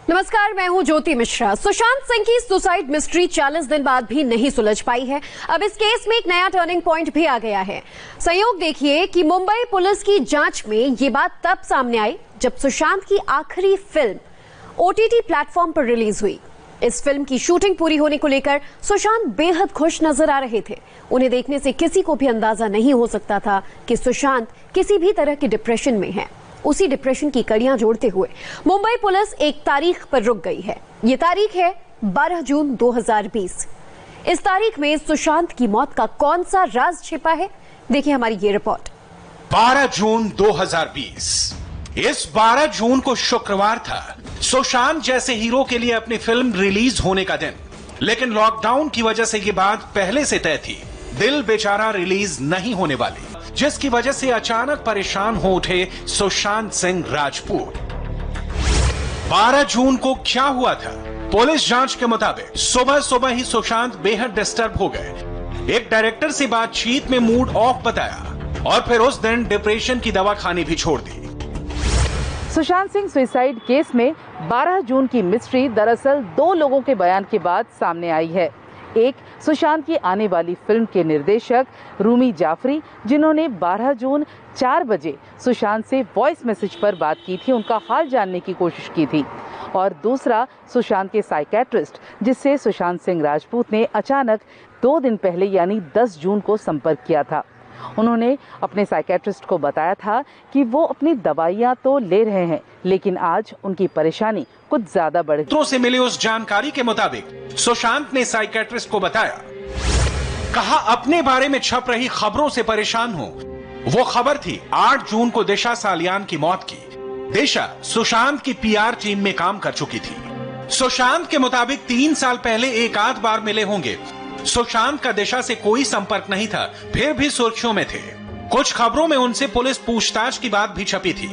नमस्कार, मैं हूं ज्योति मिश्रा। सुशांत सिंह की सुसाइड मिस्ट्री 40 दिन बाद भी नहीं सुलझ पाई है। अब इस केस में एक नया टर्निंग पॉइंट भी आ गया है। संयोग देखिए कि मुंबई पुलिस की जांच में ये बात तब सामने आई जब सुशांत की आखिरी फिल्म ओटीटी प्लेटफॉर्म पर रिलीज हुई। इस फिल्म की शूटिंग पूरी होने को लेकर सुशांत बेहद खुश नजर आ रहे थे। उन्हें देखने से किसी को भी अंदाजा नहीं हो सकता था कि सुशांत किसी भी तरह की डिप्रेशन में है। उसी डिप्रेशन की कड़ियां जोड़ते हुए मुंबई पुलिस एक तारीख पर रुक गई है। ये तारीख है 12 जून 2020। इस तारीख में सुशांत की मौत का कौन सा राज छिपा है, देखिए हमारी ये रिपोर्ट। 12 जून 2020। इस 12 जून को शुक्रवार था, सुशांत जैसे हीरो के लिए अपनी फिल्म रिलीज होने का दिन। लेकिन लॉकडाउन की वजह से ये बात पहले से तय थी, दिल बेचारा रिलीज नहीं होने वाली, जिसकी वजह से अचानक परेशान हो उठे सुशांत सिंह राजपूत। 12 जून को क्या हुआ था? पुलिस जांच के मुताबिक सुबह सुबह ही सुशांत बेहद डिस्टर्ब हो गए। एक डायरेक्टर से बातचीत में मूड ऑफ बताया और फिर उस दिन डिप्रेशन की दवा खानी भी छोड़ दी। सुशांत सिंह सुसाइड केस में 12 जून की मिस्ट्री दरअसल दो लोगों के बयान के बाद सामने आई है। एक सुशांत की आने वाली फिल्म के निर्देशक रूमी जाफरी, जिन्होंने 12 जून 4 बजे सुशांत से वॉइस मैसेज पर बात की थी, उनका हाल जानने की कोशिश की थी। और दूसरा सुशांत के साइकेट्रिस्ट, जिससे सुशांत सिंह राजपूत ने अचानक 2 दिन पहले यानी 10 जून को संपर्क किया था। उन्होंने अपने साइकेट्रिस्ट को बताया था कि वो अपनी दवाइयां तो ले रहे हैं, लेकिन आज उनकी परेशानी कुछ ज्यादा बढ़ गई। सूत्रों से मिली उस जानकारी के मुताबिक सुशांत ने साइकेट्रिस्ट को बताया, कहा अपने बारे में छप रही खबरों से परेशान हूं। वो खबर थी 8 जून को दिशा सालियान की मौत की। दिशा सुशांत की पीआर टीम में काम कर चुकी थी। सुशांत के मुताबिक 3 साल पहले एक आध बार मिले होंगे। सुशांत का दिशा से कोई संपर्क नहीं था, फिर भी सुर्खियों में थे। कुछ खबरों में उनसे पुलिस पूछताछ की बात भी छपी थी।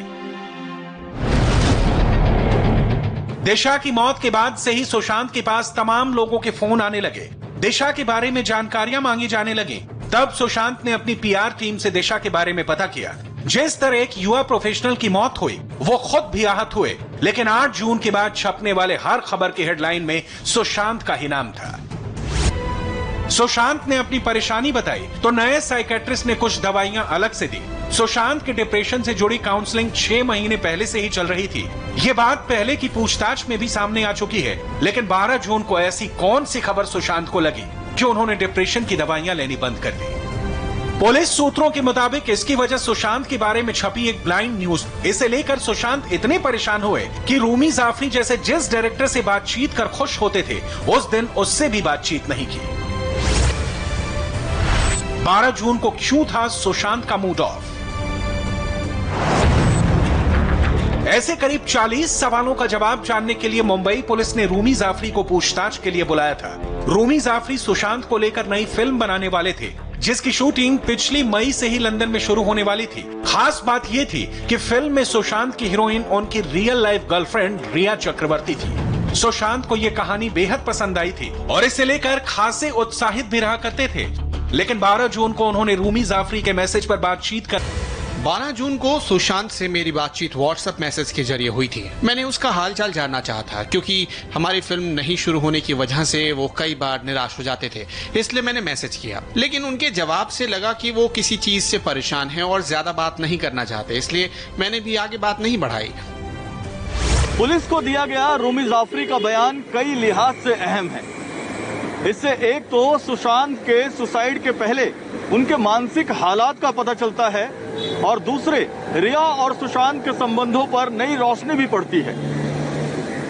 दिशा की मौत के बाद से ही सुशांत के पास तमाम लोगों के फोन आने लगे, दिशा के बारे में जानकारियां मांगी जाने लगी। तब सुशांत ने अपनी पीआर टीम से दिशा के बारे में पता किया। जिस तरह एक युवा प्रोफेशनल की मौत हुई, वो खुद भी आहत हुए, लेकिन 8 जून के बाद छपने वाले हर खबर की हेडलाइन में सुशांत का ही नाम था। सुशांत ने अपनी परेशानी बताई तो नए साइकेट्रिस्ट ने कुछ दवाइयां अलग से दी। सुशांत के डिप्रेशन से जुड़ी काउंसलिंग 6 महीने पहले से ही चल रही थी। ये बात पहले की पूछताछ में भी सामने आ चुकी है, लेकिन 12 जून को ऐसी कौन सी खबर सुशांत को लगी कि उन्होंने डिप्रेशन की दवाइयां लेनी बंद कर दी। पुलिस सूत्रों के मुताबिक इसकी वजह सुशांत के बारे में छपी एक ब्लाइंड न्यूज। इसे लेकर सुशांत इतने परेशान हुए कि रूमी जाफरी जैसे जिस डायरेक्टर से बातचीत कर खुश होते थे, उस दिन उससे भी बातचीत नहीं की। 12 जून को क्यों था सुशांत का मूड ऑफ? ऐसे करीब 40 सवालों का जवाब जानने के लिए मुंबई पुलिस ने रूमी जाफरी को पूछताछ के लिए बुलाया था। रूमी जाफरी सुशांत को लेकर नई फिल्म बनाने वाले थे, जिसकी शूटिंग पिछली मई से ही लंदन में शुरू होने वाली थी। खास बात यह थी कि फिल्म में सुशांत की हीरोइन उनकी रियल लाइफ गर्लफ्रेंड रिया चक्रवर्ती थी। सुशांत को यह कहानी बेहद पसंद आई थी और इसे लेकर खासे उत्साहित भी रहा करते थे। लेकिन 12 जून को उन्होंने रूमी जाफरी के मैसेज पर बातचीत कर 12 जून को सुशांत से मेरी बातचीत व्हाट्सएप मैसेज के जरिए हुई थी। मैंने उसका हालचाल जानना चाहा था, क्योंकि हमारी फिल्म नहीं शुरू होने की वजह से वो कई बार निराश हो जाते थे, इसलिए मैंने मैसेज किया। लेकिन उनके जवाब से लगा कि वो किसी चीज से परेशान हैं और ज्यादा बात नहीं करना चाहते, इसलिए मैंने भी आगे बात नहीं बढ़ाई। पुलिस को दिया गया रूमी जाफरी का बयान कई लिहाज से अहम है। इससे एक तो सुशांत के सुसाइड के पहले उनके मानसिक हालात का पता चलता है और दूसरे रिया और सुशांत के संबंधों पर नई रोशनी भी पड़ती है।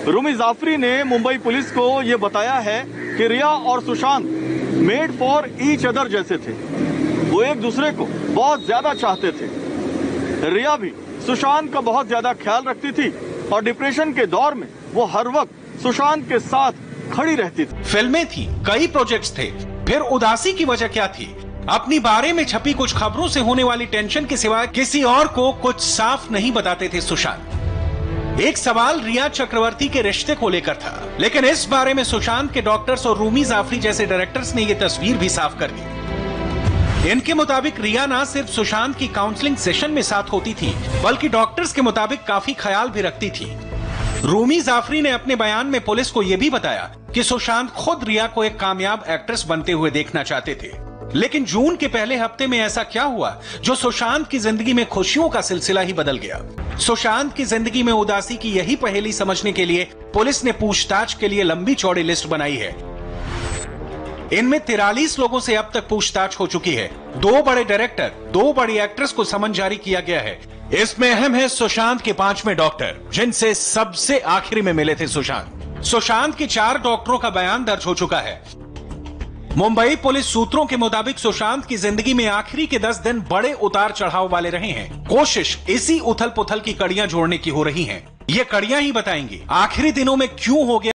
रूमी जाफरी ने मुंबई पुलिस को यह बताया है कि रिया और Sushant made for each other जैसे थे। वो एक दूसरे को बहुत ज्यादा चाहते थे। रिया भी सुशांत का बहुत ज्यादा ख्याल रखती थी और डिप्रेशन के दौर में वो हर वक्त सुशांत के साथ खड़ी रहती थी। फिल्में थी, कई प्रोजेक्ट्स थे, फिर उदासी की वजह क्या थी? अपनी बारे में छपी कुछ खबरों से होने वाली टेंशन के सिवा किसी और को कुछ साफ नहीं बताते थे सुशांत। एक सवाल रिया चक्रवर्ती के रिश्ते को लेकर था, लेकिन इस बारे में सुशांत के डॉक्टर्स और रूमी जाफरी जैसे डायरेक्टर्स ने यह तस्वीर भी साफ कर दी। इनके मुताबिक रिया ना सिर्फ सुशांत की काउंसलिंग सेशन में साथ होती थी, बल्कि डॉक्टर्स के मुताबिक काफी ख्याल भी रखती थी। रूमी जाफरी ने अपने बयान में पुलिस को यह भी बताया कि सुशांत खुद रिया को एक कामयाब एक्ट्रेस बनते हुए देखना चाहते थे। लेकिन जून के पहले हफ्ते में ऐसा क्या हुआ जो सुशांत की जिंदगी में खुशियों का सिलसिला ही बदल गया। सुशांत की जिंदगी में उदासी की यही पहेली समझने के लिए पुलिस ने पूछताछ के लिए लंबी चौड़ी लिस्ट बनाई है। इनमें 43 लोगों से अब तक पूछताछ हो चुकी है। 2 बड़े डायरेक्टर, 2 बड़ी एक्ट्रेस को समन जारी किया गया है। इसमें अहम है सुशांत के 5वें डॉक्टर, जिनसे सबसे आखिरी में मिले थे सुशांत। सुशांत के 4 डॉक्टरों का बयान दर्ज हो चुका है। मुंबई पुलिस सूत्रों के मुताबिक सुशांत की जिंदगी में आखिरी के 10 दिन बड़े उतार चढ़ाव वाले रहे हैं। कोशिश इसी उथल पुथल की कड़ियां जोड़ने की हो रही हैं। ये कड़ियां ही बताएंगी आखिरी दिनों में क्यों हो गया